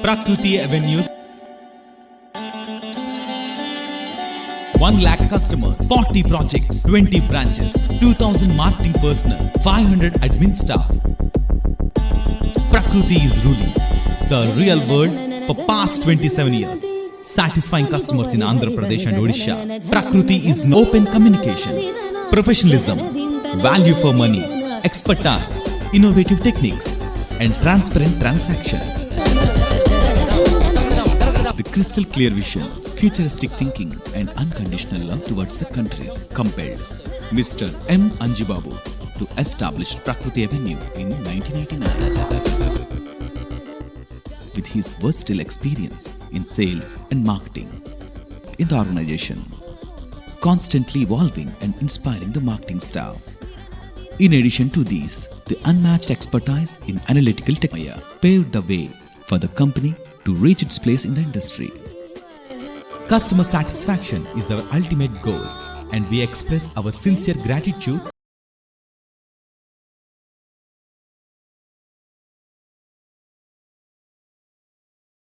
Prakriti Avenues. 1 lakh customers, 40 projects, 20 branches, 2000 marketing personnel, 500 admin staff. Prakriti is ruling the real world for past 27 years, satisfying customers in Andhra Pradesh and Odisha. Prakriti is open communication, professionalism, value for money, expertise, innovative techniques, and transparent transactions. The crystal clear vision, futuristic thinking, and unconditional love towards the country compelled Mr. M. Anjibabu to establish Prakriti Avenue in 1989. With his versatile experience in sales and marketing in the organization, constantly evolving and inspiring the marketing staff. In addition to these, the unmatched expertise in analytical technology paved the way for the company to reach its place in the industry. Customer satisfaction is our ultimate goal, and we express our sincere gratitude